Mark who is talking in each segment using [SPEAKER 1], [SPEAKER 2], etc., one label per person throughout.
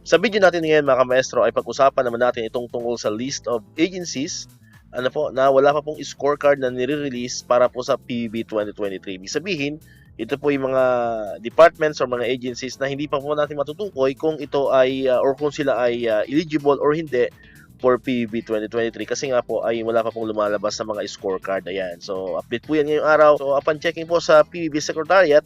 [SPEAKER 1] Sa video natin ngayon mga ka-maestro ay pag-usapan naman natin itong tungkol sa list of agencies na wala pa pong scorecard na nire-release para po sa PBB 2023. Ibig sabihin, ito po yung mga departments or mga agencies na hindi pa po natin matutukoy kung ito ay or kung sila ay eligible or hindi for PBB 2023 kasi nga po ay wala pa pong lumalabas sa mga scorecard. Ayan. So, update po yan ngayong araw. So, upon checking po sa PBB Secretariat,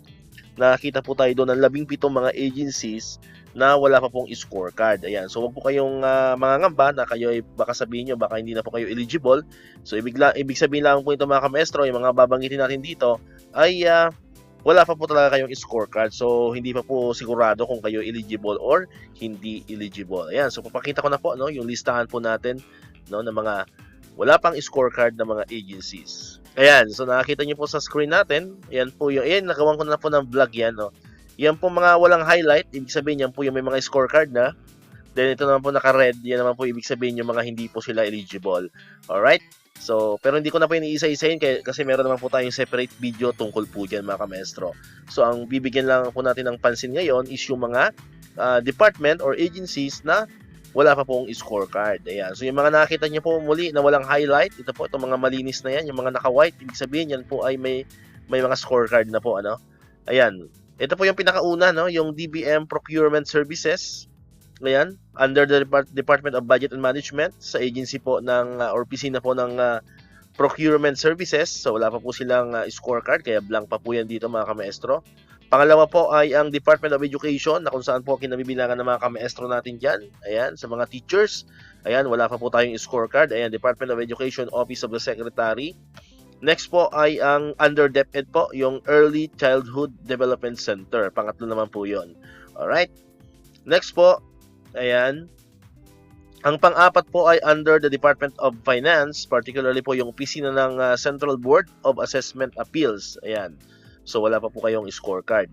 [SPEAKER 1] nakakita po tayo doon ng 17 mga agencies na wala pa pong scorecard. Ayan. So, wag po kayong mangangamba na kayo ay baka sabihin nyo, baka hindi na po kayo eligible. So, ibig sabihin lang po ito mga ka-maestro, yung mga babanggitin natin dito ay wala pa po talaga kayong scorecard. So, hindi pa po sigurado kung kayo eligible or hindi eligible. Ayan. So, papakita ko na po yung listahan po natin ng mga wala pang scorecard ng mga agencies. Ayan. So, nakakita nyo po sa screen natin. Ayan po yung, nagawan ko na po ng vlog yan. Yan po mga walang highlight. Ibig sabihin yan po yung may mga scorecard na. Then, ito naman po naka-red. Yan naman po ibig sabihin yung mga hindi po sila eligible. Alright? So, pero hindi ko na po yung isa-isahin kasi meron naman po tayong separate video tungkol po dyan mga ka-maestro. So, ang bibigyan lang po natin ng pansin ngayon is yung mga department or agencies na wala pa pong scorecard. Ayan. So, yung mga nakita nyo po muli na walang highlight, ito po, itong mga malinis na yan, yung mga naka-white, ibig sabihin yan po ay may mga scorecard na po. Ayan. Ito po yung pinakauna, yung DBM Procurement Services. Ayan, under the Department of Budget and Management sa agency po ng or opisina po ng Procurement Services. So wala pa po silang scorecard kaya blank pa po yan dito mga ka-maestro. Pangalawa po ay ang Department of Education na kung saan po kinabibilangan ng mga ka-maestro natin dyan. Ayan, sa mga teachers. Ayan, wala pa po tayong scorecard. Ayan, Department of Education, Office of the Secretary. Next po ay ang under DepEd po, yung Early Childhood Development Center. Pangatlo naman po yun. Alright. Next po, ayan. Ang pang-apat po ay under the Department of Finance, particularly po yung opisina ng Central Board of Assessment Appeals. Ayan. So, wala pa po kayong scorecard.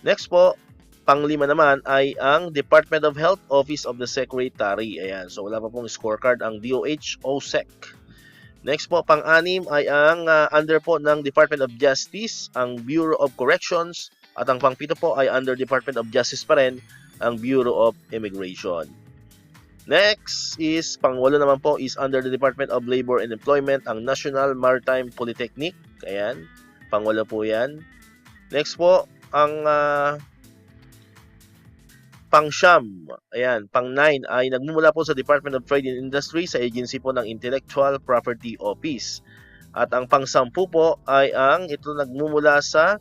[SPEAKER 1] Next po, pang-lima naman ay ang Department of Health, Office of the Secretary. Ayan. So, wala pa pong scorecard ang DOH OSEC. Next po, pang-anim ay ang under po ng Department of Justice, ang Bureau of Corrections, at ang pang-pito po ay under Department of Justice pa rin, ang Bureau of Immigration. Next is, pang-walo naman po, is under the Department of Labor and Employment, ang National Maritime Polytechnic. Ayan, pang-walo po yan. Next po, ang pang-siyam, ayan, pang-9 ay nagmumula po sa Department of Trade and Industry sa agency po ng Intellectual Property Office. At ang pang-10 po ay ito nagmumula sa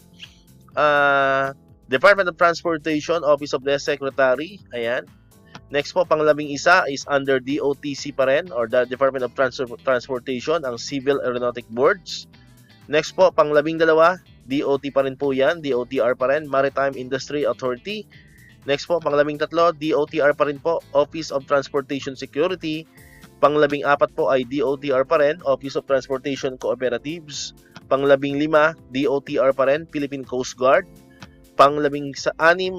[SPEAKER 1] Department of Transportation, Office of the Secretary. Ayan. Next po, pang-11 is under DOTC pa rin or the Department of Transportation, ang Civil Aeronautic Boards. Next po, pang-12, DOT pa rin po yan, DOTR pa rin, Maritime Industry Authority. Next po, pang-13, DOTR pa rin po, Office of Transportation Security. Pang-14 po ay DOTR pa rin, Office of Transportation Cooperatives. Pang-15, DOTR pa rin, Philippine Coast Guard. Pang-16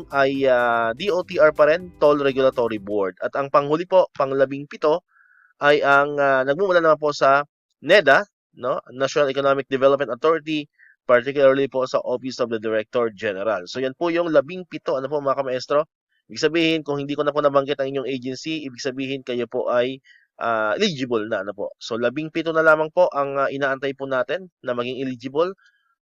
[SPEAKER 1] ay DOTR pa rin, Toll Regulatory Board. At ang panghuli po, pang-17 ay ang nagmumula naman po sa NEDA, National Economic Development Authority, particularly po sa Office of the Director General. So yan po yung 17 po mga ka-maestro. Ibig sabihin, kung hindi ko na po nabanggit ang inyong agency, ibig sabihin kayo po ay eligible na po. So 17 na lamang po ang inaantay po natin na maging eligible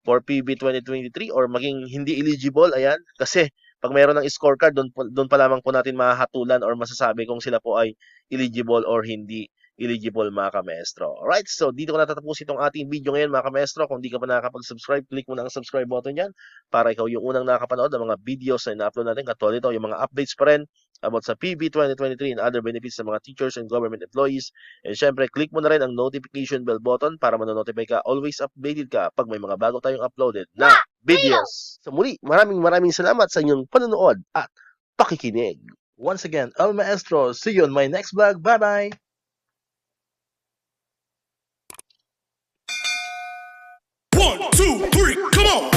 [SPEAKER 1] for PB 2023 or maging hindi eligible. Ayan, kasi pag mayroon ng scorecard, doon pa lamang po natin mahatulan or masasabi kung sila po ay eligible or hindi eligible mga ka-maestro. Alright, so dito ko natatapos itong ating video ngayon mga ka-maestro. Kung di ka pa nakakapag-subscribe, click mo na ang subscribe button dyan para ikaw yung unang nakapanood ng mga videos na ina-upload natin. Katulad ito, yung mga updates pa rin about sa PB 2023 and other benefits sa mga teachers and government employees. And syempre, click mo na rin ang notification bell button para manonotify ka, always updated ka pag may mga bago tayong uploaded na videos. So muli, maraming salamat sa inyong panonood at pakikinig. Once again, El Maestro, see you on my next vlog. Bye-bye!
[SPEAKER 2] 1, 2, 3, come on!